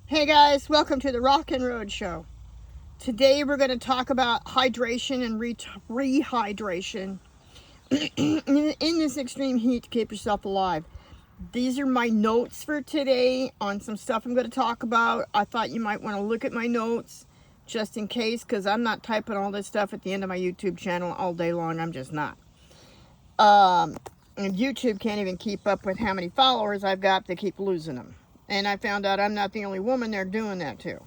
Hey guys, welcome to the Rock and Road Show. Today we're going to talk about hydration and rehydration in this extreme heat to keep yourself alive. These are my notes for today on some stuff I'm going to talk about. I thought you might want to look at my notes just in case, because I'm not typing all this stuff at the end of my YouTube channel all day long. I'm just not. And YouTube can't even keep up with how many followers I've got. They keep losing them. And I found out I'm not the only woman they're doing that to.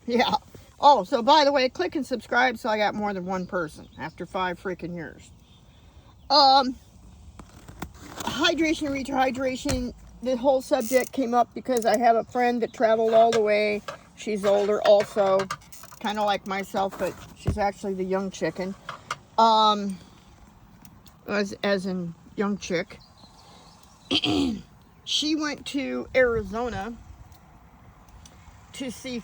Yeah. Oh, so by the way, click and subscribe so I got more than one person after 5 freaking years. Hydration and rehydration. The whole subject came up because I have a friend that traveled all the way. She's older also, kind of like myself, but she's actually the young chicken. As in young chick. She went to Arizona to see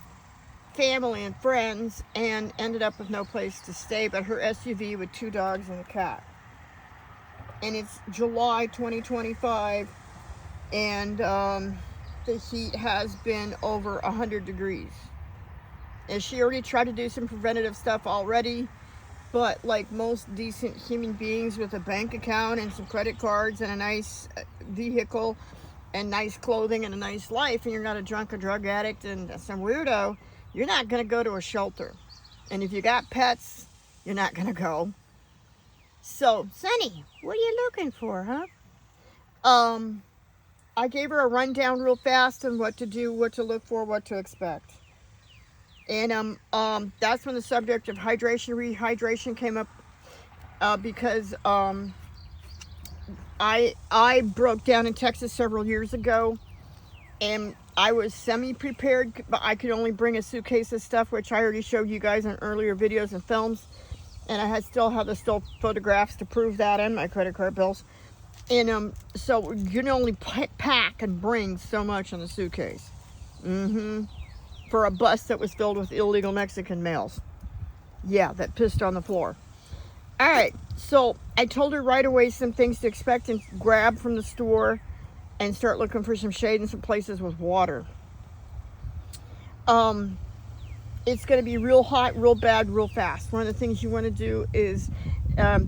family and friends and ended up with no place to stay but her SUV with 2 dogs and a cat. And it's July 2025 and the heat has been over 100 degrees. And she already tried to do some preventative stuff already, but like most decent human beings with a bank account and some credit cards and a nice vehicle and nice clothing and a nice life, and you're not a drunk or drug addict and some weirdo, you're not going to go to a shelter. And if you got pets, you're not going to go. So, Sunny, what are you looking for, huh? I gave her a rundown real fast on what to do, what to look for, what to expect. And that's when the subject of hydration, rehydration came up because I broke down in Texas several years ago, and I was semi-prepared, but I could only bring a suitcase of stuff, which I already showed you guys in earlier videos and films, and I still have the still photographs to prove that and my credit card bills. And so you can only pack and bring so much in a suitcase. For a bus that was filled with illegal Mexican males. Yeah, that pissed on the floor. All right, so I told her right away some things to expect and grab from the store and start looking for some shade in some places with water. It's going to be real hot, real bad, real fast. One of the things you want to do is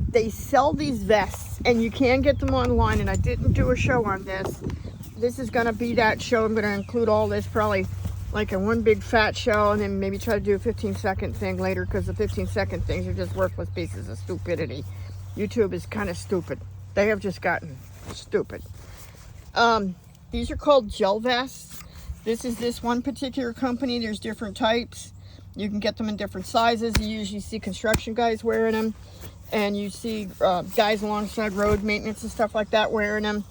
they sell these vests, and you can get them online, and I didn't do a show on this. This is going to be that show. I'm going to include all this probably like in one big fat show, and then maybe try to do a 15-second thing later, because the 15-second things are just worthless pieces of stupidity. YouTube is kind of stupid. They have just gotten stupid. These are called gel vests. This is this one particular company. There's different types. You can get them in different sizes. You usually see construction guys wearing them, and you see guys alongside road maintenance and stuff like that wearing them.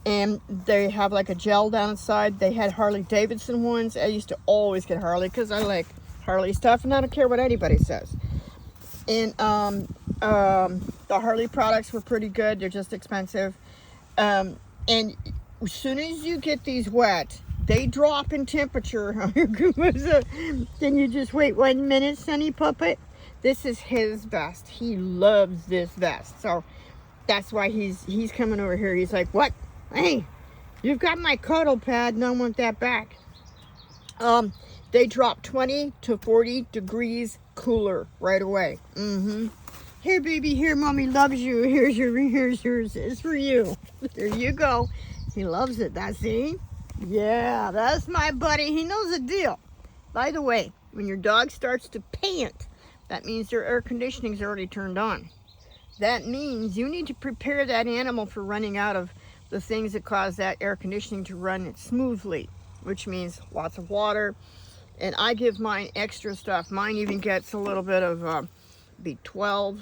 And they have like a gel down inside. They had Harley Davidson ones. I used to always get Harley because I like Harley stuff and I don't care what anybody says. And the Harley products were pretty good. They're just expensive. And as soon as you get these wet, they drop in temperature. Can you just wait 1 minute, Sunny Puppet? This is his vest. He loves this vest. So that's why he's coming over here. He's like, what? Hey, you've got my cuddle pad and I want that back. They drop 20 to 40 degrees cooler right away. Here, baby, here, mommy loves you. Here's yours. It's for you. There you go. He loves it. That's see? Yeah, that's my buddy. He knows the deal. By the way, when your dog starts to pant, that means their air conditioning's already turned on. That means you need to prepare that animal for running out of the things that cause that air conditioning to run smoothly, which means lots of water. And I give mine extra stuff. Mine even gets a little bit of B12.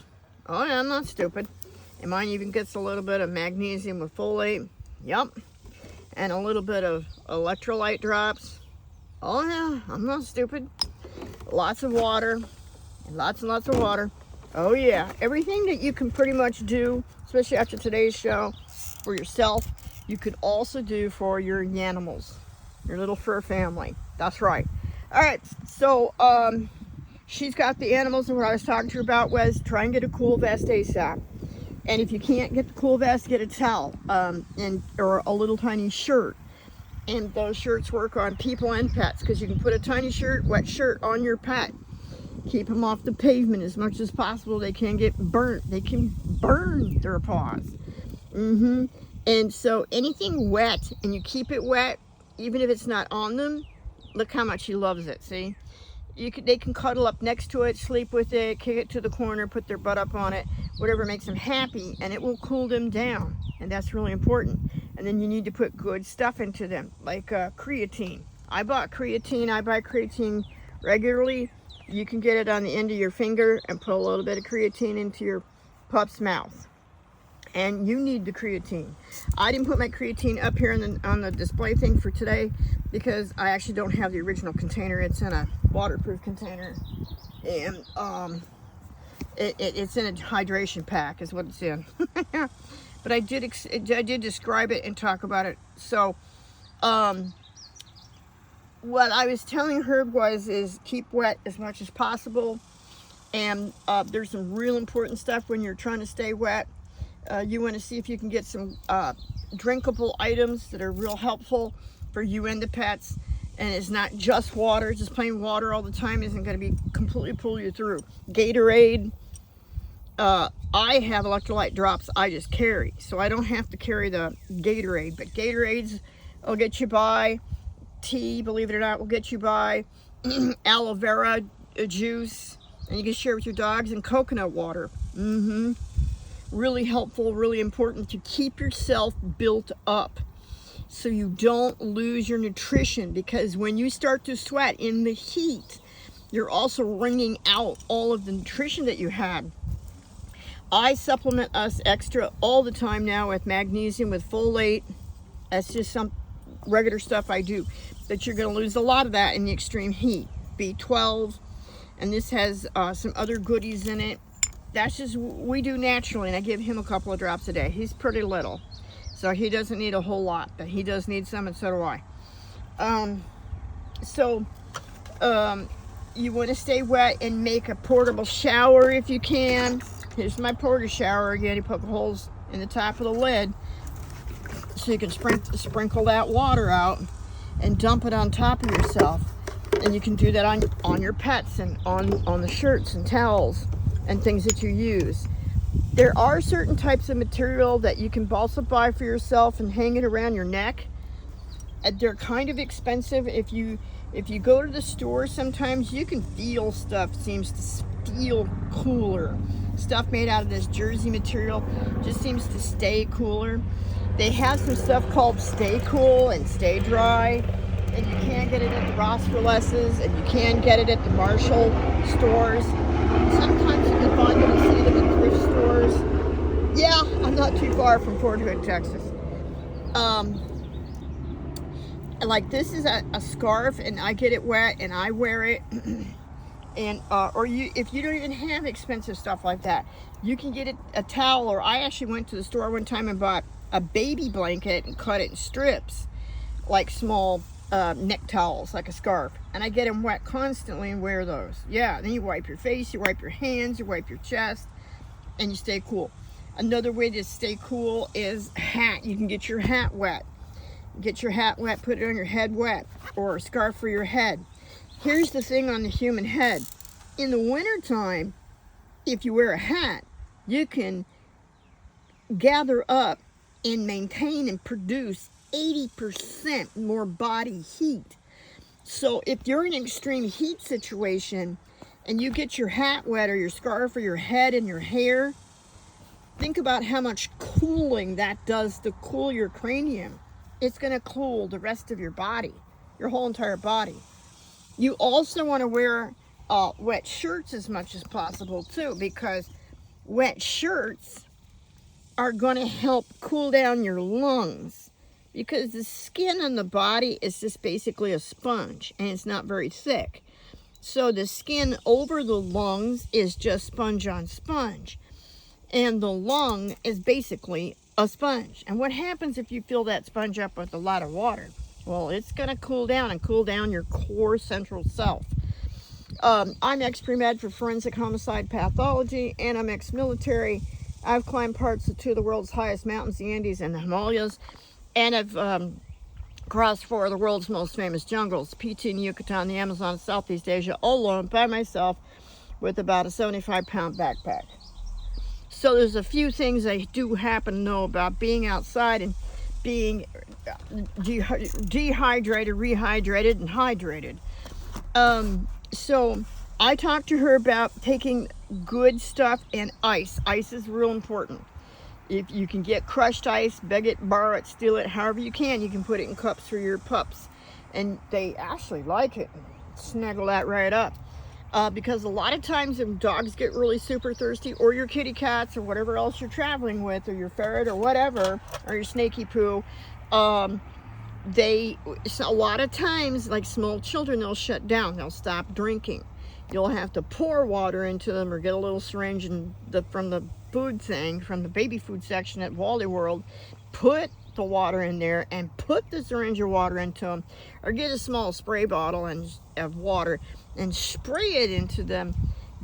Oh, yeah, I'm not stupid. And mine even gets a little bit of magnesium with folate. Yep. And a little bit of electrolyte drops. Oh, yeah, I'm not stupid. Lots of water. Lots and lots of water. Oh, yeah. Everything that you can pretty much do, especially after today's show, for yourself, you could also do for your animals, your little fur family. That's right. All right, so she's got the animals, and what I was talking to her about was try and get a cool vest ASAP. And if you can't get the cool vest, get a towel or a little tiny shirt. And those shirts work on people and pets because you can put a tiny shirt, wet shirt on your pet. Keep them off the pavement as much as possible. They can get burnt. They can burn their paws. And so anything wet, and you keep it wet, even if it's not on them, look how much he loves it, see? They can cuddle up next to it, sleep with it, kick it to the corner, put their butt up on it, whatever makes them happy, and it will cool them down. And that's really important. And then you need to put good stuff into them, like creatine. I buy creatine regularly. You can get it on the end of your finger and put a little bit of creatine into your pup's mouth. And you need the creatine. I didn't put my creatine up here on the display thing for today because I actually don't have the original container. It's in a waterproof container, and it's in a hydration pack is what it's in. But I did describe it and talk about it. So what I was telling Herb is keep wet as much as possible, and there's some real important stuff when you're trying to stay wet. You want to see if you can get some drinkable items that are real helpful for you and the pets. And it's not just water. Just plain water all the time isn't going to be completely pull you through. Gatorade. I have electrolyte drops I just carry, so I don't have to carry the Gatorade. But Gatorades will get you by. Tea, believe it or not, will get you by. Aloe vera juice, and you can share with your dogs. And coconut water. Really helpful, really important to keep yourself built up so you don't lose your nutrition, because when you start to sweat in the heat, you're also wringing out all of the nutrition that you had. I supplement us extra all the time now with magnesium, with folate. That's just some regular stuff I do, but you're going to lose a lot of that in the extreme heat. B12, and this has some other goodies in it. That's just we do naturally, and I give him a couple of drops a day. He's pretty little, so he doesn't need a whole lot, but he does need some, and so do I. You want to stay wet and make a portable shower if you can. Here's my porta shower again. You poke holes in the top of the lid so you can sprinkle that water out and dump it on top of yourself. And you can do that on your pets and on the shirts and towels and things that you use. There are certain types of material that you can also buy for yourself and hang it around your neck. They're kind of expensive. If you go to the store, sometimes you can feel stuff seems to feel cooler. Stuff made out of this jersey material just seems to stay cooler. They have some stuff called Stay Cool and Stay Dry, and you can get it at the Ross for Lesses, and you can get it at the Marshall stores. Sometimes you can find them and see them in thrift stores. Yeah, I'm not too far from Fort Hood, Texas. Like this is a scarf, and I get it wet and I wear it. And if you don't even have expensive stuff like that, you can get a towel. Or I actually went to the store one time and bought a baby blanket and cut it in strips, like small neck towels, like a scarf, and I get them wet constantly and wear those. Yeah, then you wipe your face, you wipe your hands, you wipe your chest, and you stay cool. Another way to stay cool is hat. You can get your hat wet. Get your hat wet, put it on your head wet, or a scarf for your head. Here's the thing on the human head. In the wintertime, if you wear a hat, you can gather up and maintain and produce 80% more body heat. So if you're in an extreme heat situation and you get your hat wet or your scarf or your head and your hair, think about how much cooling that does to cool your cranium. It's going to cool the rest of your body, your whole entire body. You also want to wear wet shirts as much as possible too, because wet shirts are going to help cool down your lungs, because the skin on the body is just basically a sponge and it's not very thick. So the skin over the lungs is just sponge on sponge, and the lung is basically a sponge. And what happens if you fill that sponge up with a lot of water? Well, it's going to cool down your core central self. I'm ex-pre-med for forensic homicide pathology, and I'm ex-military. I've climbed parts of two of the world's highest mountains, the Andes and the Himalayas, and I've across 4 of the world's most famous jungles, PT in Yucatan, the Amazon, Southeast Asia, all alone by myself with about a 75-pound backpack. So there's a few things I do happen to know about being outside and being dehydrated, rehydrated, and hydrated. So I talked to her about taking good stuff and ice. Ice is real important. If you can get crushed ice, beg it, borrow it, steal it, however you can put it in cups for your pups. And they actually like it. Snuggle that right up. Because a lot of times if dogs get really super thirsty, or your kitty cats, or whatever else you're traveling with, or your ferret, or whatever, or your snaky poo, a lot of times, like small children, they'll shut down. They'll stop drinking. You'll have to pour water into them, or get a little syringe from the food thing, from the baby food section at Wally World, put the water in there and put the syringe of water into them, or get a small spray bottle of water and spray it into them,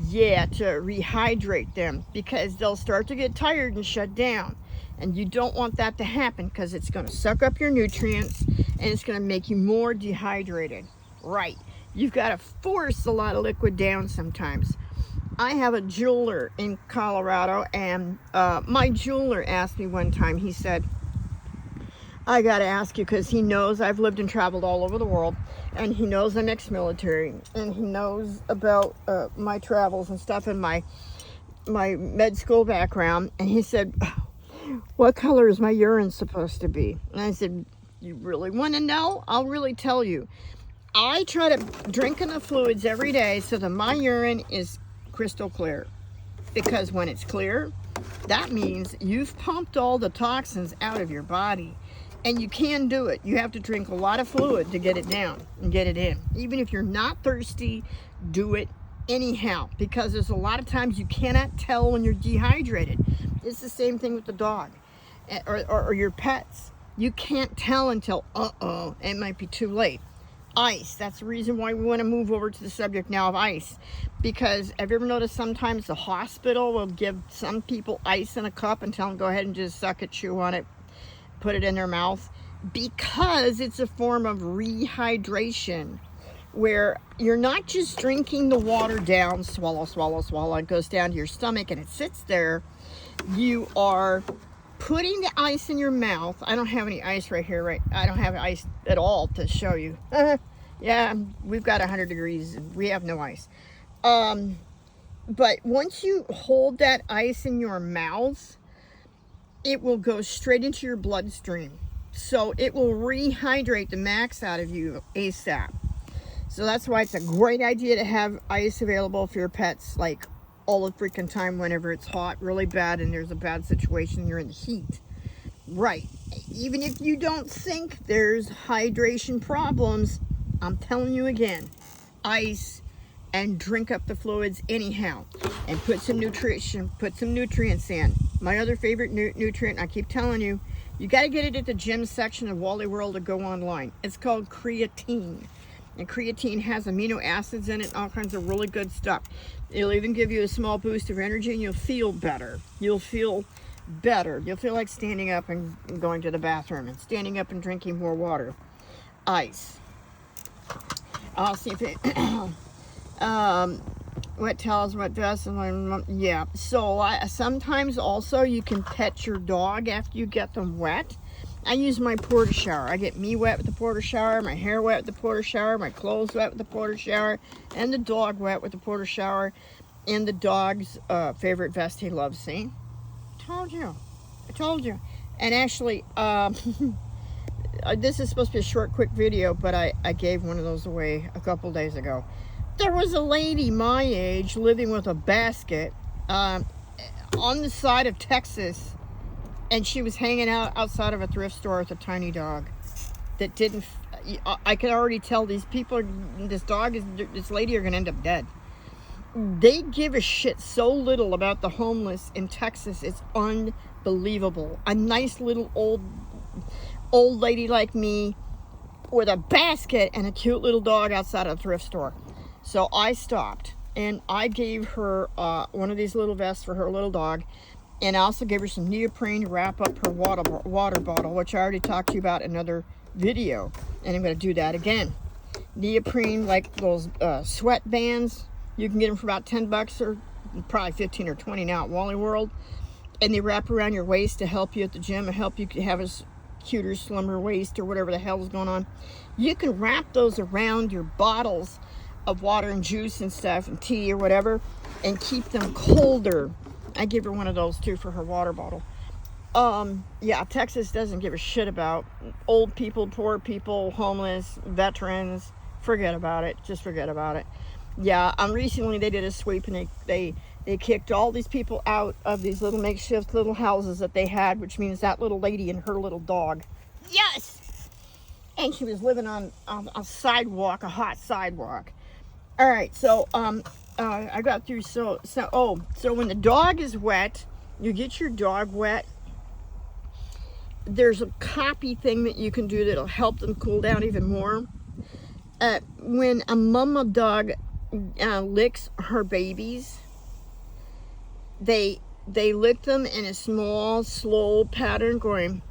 to rehydrate them, because they'll start to get tired and shut down. And you don't want that to happen, because it's going to suck up your nutrients and it's going to make you more dehydrated. Right. You've got to force a lot of liquid down sometimes. I have a jeweler in Colorado, and my jeweler asked me one time, he said, I got to ask you, because he knows I've lived and traveled all over the world, and he knows I'm ex-military, and he knows about my travels and stuff, and my med school background. And he said, what color is my urine supposed to be? And I said, you really want to know? I'll really tell you. I try to drink enough fluids every day so that my urine is crystal clear. Because when it's clear, that means you've pumped all the toxins out of your body. And you can do it. You have to drink a lot of fluid to get it down and get it in. Even if you're not thirsty, do it anyhow. Because there's a lot of times you cannot tell when you're dehydrated. It's the same thing with the dog or your pets. You can't tell until, it might be too late. Ice. That's the reason why we want to move over to the subject now of ice. Because have you ever noticed sometimes the hospital will give some people ice in a cup and tell them go ahead and just suck it, chew on it, put it in their mouth? Because it's a form of rehydration, where you're not just drinking the water down, swallow, swallow, swallow, it goes down to your stomach and it sits there. You are putting the ice in your mouth. I don't have any ice right here, right? I don't have ice at all to show you. Yeah, we've got 100 degrees and we have no ice. But once you hold that ice in your mouth, it will go straight into your bloodstream. So it will rehydrate the max out of you ASAP. So that's why it's a great idea to have ice available for your pets, like all the freaking time whenever it's hot, really bad, and there's a bad situation, you're in the heat. Right. Even if you don't think there's hydration problems, I'm telling you again, ice, and drink up the fluids anyhow, and put some nutrition, put some nutrients in. My other favorite nutrient, I keep telling you, you got to get it at the gym section of Wally World or go online. It's called creatine. And creatine has amino acids in it and all kinds of really good stuff. It'll even give you a small boost of energy and you'll feel better. You'll feel better. You'll feel like standing up and going to the bathroom and standing up and drinking more water. Ice. I'll see if it... wet towels, wet vests, yeah. So sometimes also you can pet your dog after you get them wet. I use my porta shower. I get me wet with the porta shower, my hair wet with the porta shower, my clothes wet with the porta shower, and the dog wet with the porta shower, and the dog's favorite vest he loves. See? I told you. And actually, this is supposed to be a short, quick video, but I gave one of those away a couple days ago. There was a lady my age living with a basket on the side of Texas, and she was hanging out outside of a thrift store with a tiny dog that didn't... I could already tell these people, this lady are going to end up dead. They give a shit so little about the homeless in Texas. It's unbelievable. A nice little old lady like me with a basket and a cute little dog outside of a thrift store. So I stopped and I gave her one of these little vests for her little dog, and I also gave her some neoprene to wrap up her water bottle, which I already talked to you about in another video, and I'm going to do that again. Neoprene, like those sweat bands, you can get them for about 10 bucks or probably 15 or 20 now at Wally World, and they wrap around your waist to help you at the gym and help you have a cuter, slimmer waist or whatever the hell is going on. You can wrap those around your bottles of water and juice and stuff and tea or whatever and keep them colder. I give her one of those too for her water bottle. Yeah, Texas doesn't give a shit about old people, poor people, homeless, veterans. Forget about it. Just forget about it. Yeah, recently they did a sweep and they kicked all these people out of these little makeshift little houses that they had, which means that little lady and her little dog. Yes! And she was living on a sidewalk, a hot sidewalk. All right, so I got through. So when the dog is wet, you get your dog wet. There's a copy thing that you can do that'll help them cool down even more. When a mama dog licks her babies, they lick them in a small, slow pattern, going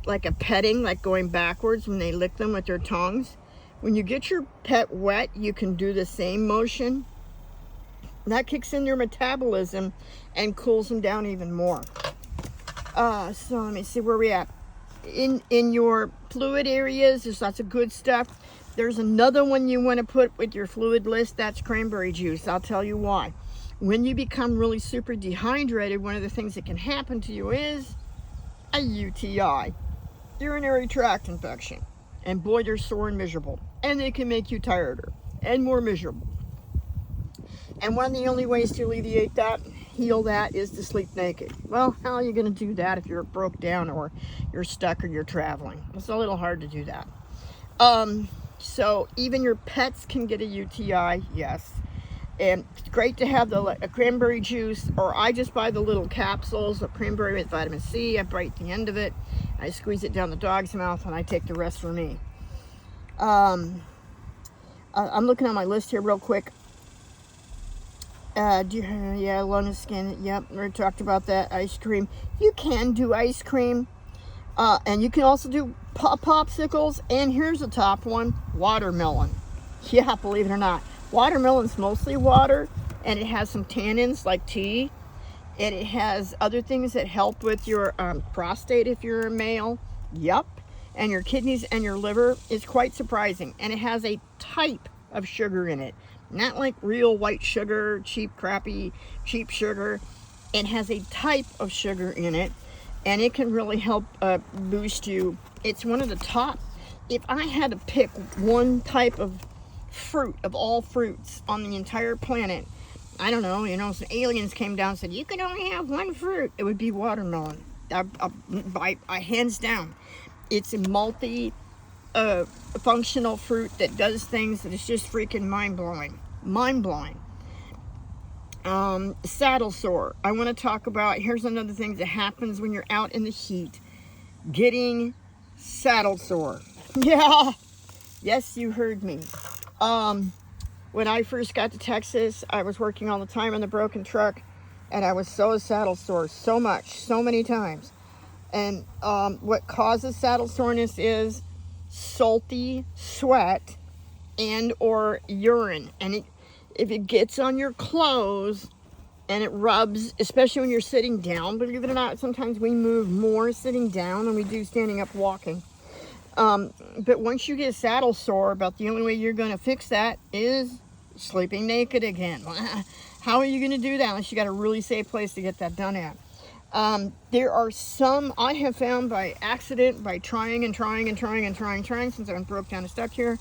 like a petting, like going backwards when they lick them with their tongues. When you get your pet wet, you can do the same motion. That kicks in their metabolism and cools them down even more. So let me see where we at. In your fluid areas, there's lots of good stuff. There's another one you want to put with your fluid list. That's cranberry juice. I'll tell you why. When you become really super dehydrated, one of the things that can happen to you is a UTI, urinary tract infection. And boy, they're sore and miserable. And they can make you tireder and more miserable. And one of the only ways to alleviate that, heal that, is to sleep naked. Well, how are you going to do that if you're broke down or you're stuck or you're traveling? It's a little hard to do that. So even your pets can get a UTI, yes. And it's great to have a cranberry juice, or I just buy the little capsules of cranberry with vitamin C. I bite the end of it. I squeeze it down the dog's mouth, and I take the rest for me. I'm looking on my list here real quick. Yeah, lung skin. Yep, we talked about that. Ice cream. You can do ice cream. And you can also do popsicles. And here's the top one, watermelon. Yeah, believe it or not. Watermelon's mostly water, and it has some tannins like tea. And it has other things that help with your prostate if you're a male. Yep. And your kidneys and your liver. Is quite surprising. And it has a type of sugar in it. Not like real white sugar, cheap, crappy, cheap sugar. It has a type of sugar in it. And it can really help boost you. It's one of the top. If I had to pick one type of fruit of all fruits on the entire planet, I don't know, some aliens came down and said, you can only have one fruit, it would be watermelon. By hands down. It's a multi-functional fruit that does things that is just freaking mind-blowing. Mind-blowing. Saddle sore. I want to talk about, here's another thing that happens when you're out in the heat. Getting saddle sore. Yeah. Yes, you heard me. When I first got to Texas, I was working all the time on the broken truck, and I was so saddle sore so many times. And what causes saddle soreness is salty sweat and or urine. And if it gets on your clothes and it rubs, especially when you're sitting down, believe it or not, sometimes we move more sitting down than we do standing up walking. But once you get saddle sore, about the only way you're going to fix that is sleeping naked again. How are you going to do that unless you got a really safe place to get that done at? There are some I have found by accident, by trying since I've been broke down and stuck here.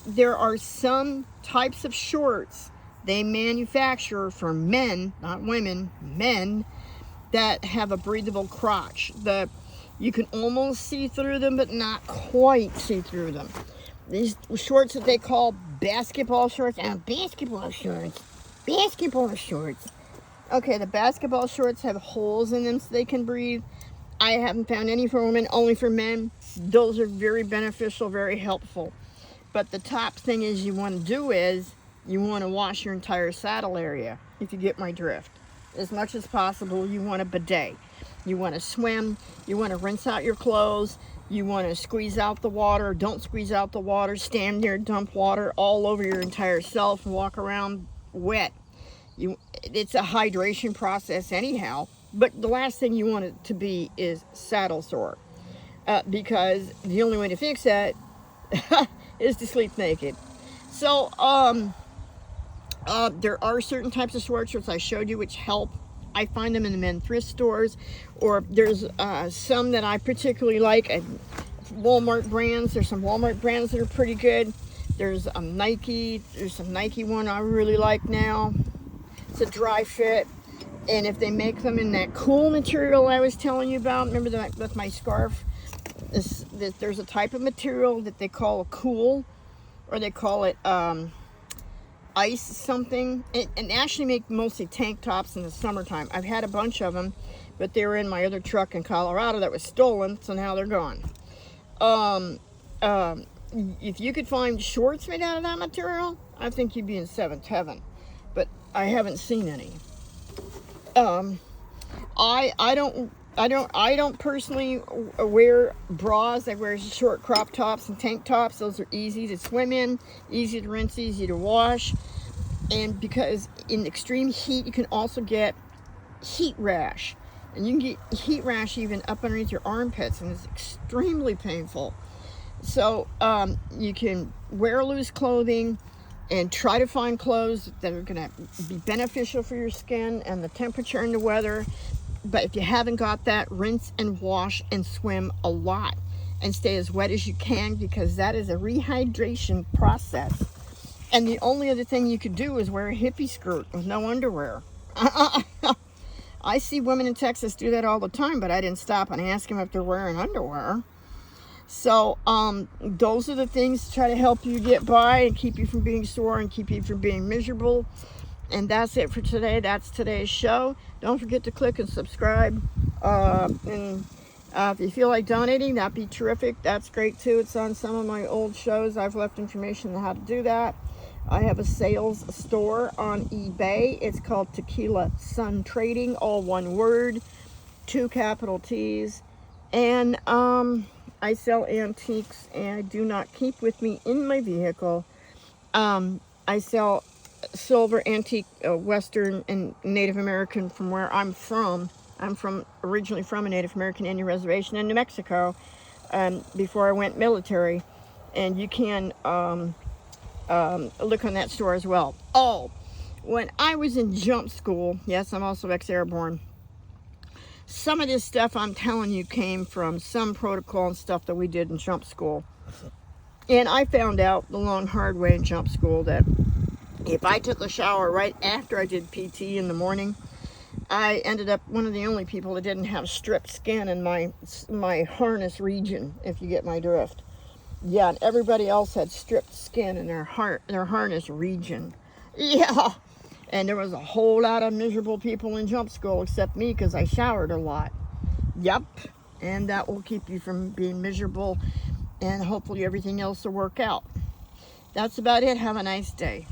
There are some types of shorts they manufacture for men, not women, men, that have a breathable crotch. You can almost see through them, but not quite see through them. These shorts that they call basketball shorts. Basketball shorts. Okay, the basketball shorts have holes in them so they can breathe. I haven't found any for women, only for men. Those are very beneficial, very helpful. But the top thing is you want to do is you want to wash your entire saddle area, if you get my drift. As much as possible, you want a bidet. You want to swim. You want to rinse out your clothes. You want to squeeze out the water. Don't squeeze out the water. Stand there, dump water all over your entire self and walk around wet. It's a hydration process anyhow. But the last thing you want it to be is saddle sore. Because the only way to fix that is to sleep naked. So, there are certain types of sweatshirts I showed you which help. I find them in the men's thrift stores, or there's some that I particularly like. Walmart brands. There's some Walmart brands that are pretty good. There's Nike. There's some Nike one I really like now. It's a dry fit, and if they make them in that cool material I was telling you about, remember that with my scarf? There's a type of material that they call a cool, or they call it ice something, and actually make mostly tank tops in the summertime. I've had a bunch of them, but they were in my other truck in Colorado that was stolen, so now they're gone. If you could find shorts made out of that material, I think you'd be in seventh heaven, but I haven't seen any. I don't personally wear bras. I wear short crop tops and tank tops. Those are easy to swim in, easy to rinse, easy to wash. And because in extreme heat, you can also get heat rash. And you can get heat rash even up underneath your armpits, and it's extremely painful. So you can wear loose clothing and try to find clothes that are going to be beneficial for your skin and the temperature and the weather. But if you haven't got that, rinse and wash and swim a lot and stay as wet as you can, because that is a rehydration process. And the only other thing you could do is wear a hippie skirt with no underwear. I see women in Texas do that all the time, but I didn't stop and ask them if they're wearing underwear. So those are the things to try to help you get by and keep you from being sore and keep you from being miserable. And that's it for today. That's today's show. Don't forget to click and subscribe. If you feel like donating, that'd be terrific. That's great too. It's on some of my old shows. I've left information on how to do that. I have a sales store on eBay. It's called Tequila Sun Trading, all one word, 2 capital T's. And I sell antiques, and I do not keep with me in my vehicle. I sell silver, antique, Western, and Native American from where I'm from. I'm originally from a Native American Indian reservation in New Mexico before I went military. And you can look on that store as well. Oh, when I was in jump school, yes, I'm also ex-airborne, some of this stuff I'm telling you came from some protocol and stuff that we did in jump school. And I found out the long hard way in jump school that if I took a shower right after I did PT in the morning, I ended up one of the only people that didn't have stripped skin in my harness region, if you get my drift. Yeah, and everybody else had stripped skin in their harness region. Yeah, and there was a whole lot of miserable people in jump school except me, because I showered a lot. Yep, and that will keep you from being miserable, and hopefully everything else will work out. That's about it. Have a nice day.